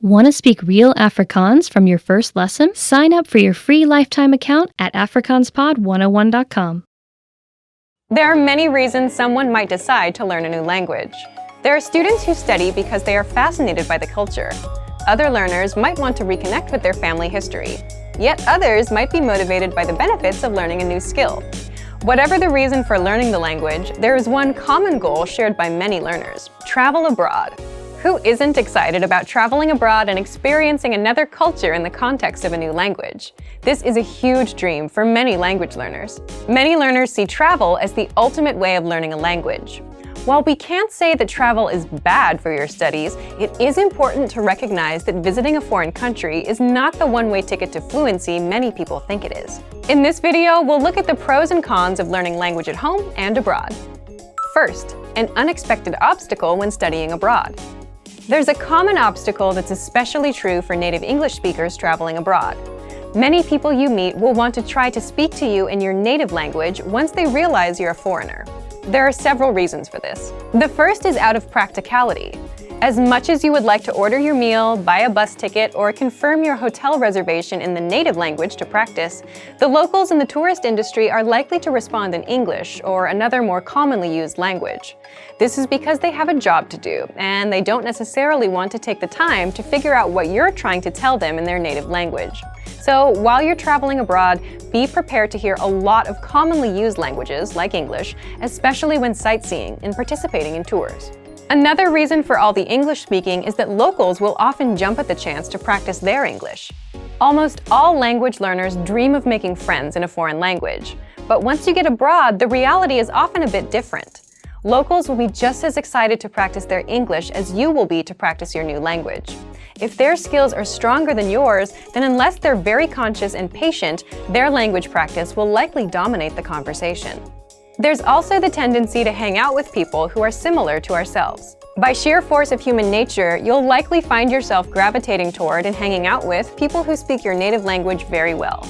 Want to speak real Afrikaans from your first lesson? Sign up for your free lifetime account at afrikaanspod101.com. There are many reasons someone might decide to learn a new language. There are students who study because they are fascinated by the culture. Other learners might want to reconnect with their family history. Yet others might be motivated by the benefits of learning a new skill. Whatever the reason for learning the language, there is one common goal shared by many learners: travel abroad. Who isn't excited about traveling abroad and experiencing another culture in the context of a new language? This is a huge dream for many language learners. Many learners see travel as the ultimate way of learning a language. While we can't say that travel is bad for your studies, it is important to recognize that visiting a foreign country is not the one-way ticket to fluency many people think it is. In this video, we'll look at the pros and cons of learning language at home and abroad. First, an unexpected obstacle when studying abroad. There's a common obstacle that's especially true for native English speakers traveling abroad. Many people you meet will want to try to speak to you in your native language once they realize you're a foreigner. There are several reasons for this. The first is out of practicality. As much as you would like to order your meal, buy a bus ticket, or confirm your hotel reservation in the native language to practice, the locals in the tourist industry are likely to respond in English or another more commonly used language. This is because they have a job to do, and they don't necessarily want to take the time to figure out what you're trying to tell them in their native language. So while you're traveling abroad, be prepared to hear a lot of commonly used languages, like English, especially when sightseeing and participating in tours. Another reason for all the English speaking is that locals will often jump at the chance to practice their English. Almost all language learners dream of making friends in a foreign language, but once you get abroad, the reality is often a bit different. Locals will be just as excited to practice their English as you will be to practice your new language. If their skills are stronger than yours, then unless they're very conscious and patient, their language practice will likely dominate the conversation. There's also the tendency to hang out with people who are similar to ourselves. By sheer force of human nature, you'll likely find yourself gravitating toward and hanging out with people who speak your native language very well.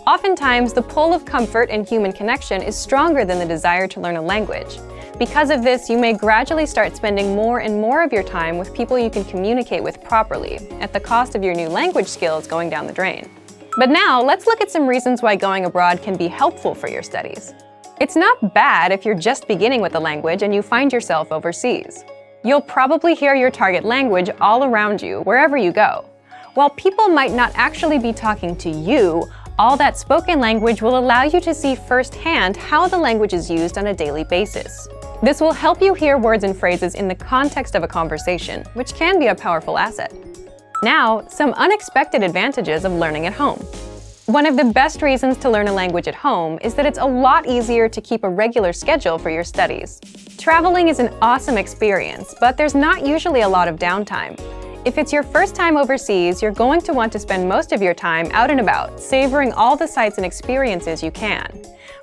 Oftentimes, the pull of comfort and human connection is stronger than the desire to learn a language. Because of this, you may gradually start spending more and more of your time with people you can communicate with properly, at the cost of your new language skills going down the drain. But now, let's look at some reasons why going abroad can be helpful for your studies. It's not bad if you're just beginning with the language and you find yourself overseas. You'll probably hear your target language all around you, wherever you go. While people might not actually be talking to you, all that spoken language will allow you to see firsthand how the language is used on a daily basis. This will help you hear words and phrases in the context of a conversation, which can be a powerful asset. Now, some unexpected advantages of learning at home. One of the best reasons to learn a language at home is that it's a lot easier to keep a regular schedule for your studies. Traveling is an awesome experience, but there's not usually a lot of downtime. If it's your first time overseas, you're going to want to spend most of your time out and about, savoring all the sights and experiences you can.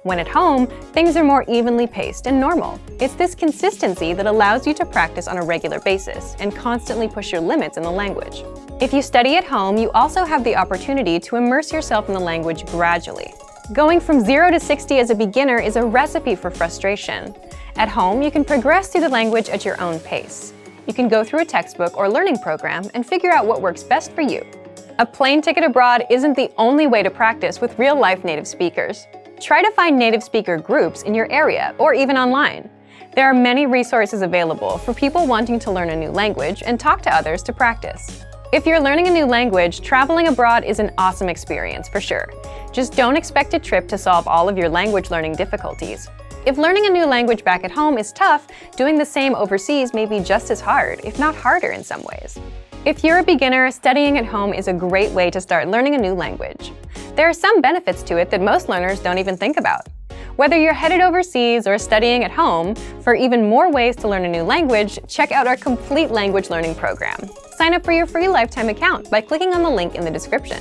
When at home, things are more evenly paced and normal. It's this consistency that allows you to practice on a regular basis and constantly push your limits in the language. If you study at home, you also have the opportunity to immerse yourself in the language gradually. Going from 0 to 60 as a beginner is a recipe for frustration. At home, you can progress through the language at your own pace. You can go through a textbook or learning program and figure out what works best for you. A plane ticket abroad isn't the only way to practice with real-life native speakers. Try to find native speaker groups in your area or even online. There are many resources available for people wanting to learn a new language and talk to others to practice. If you're learning a new language, traveling abroad is an awesome experience for sure. Just don't expect a trip to solve all of your language learning difficulties. If learning a new language back at home is tough, doing the same overseas may be just as hard, if not harder in some ways. If you're a beginner, studying at home is a great way to start learning a new language. There are some benefits to it that most learners don't even think about. Whether you're headed overseas or studying at home, for even more ways to learn a new language, check out our complete language learning program. Sign up for your free lifetime account by clicking on the link in the description.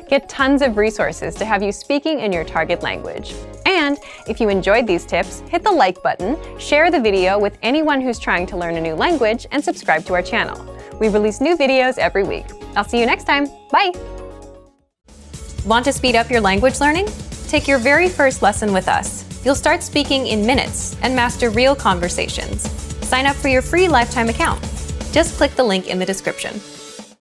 Get tons of resources to have you speaking in your target language. And if you enjoyed these tips, hit the like button, share the video with anyone who's trying to learn a new language, and subscribe to our channel. We release new videos every week. I'll see you next time. Bye! Want to speed up your language learning? Take your very first lesson with us. You'll start speaking in minutes and master real conversations. Sign up for your free lifetime account. Just click the link in the description.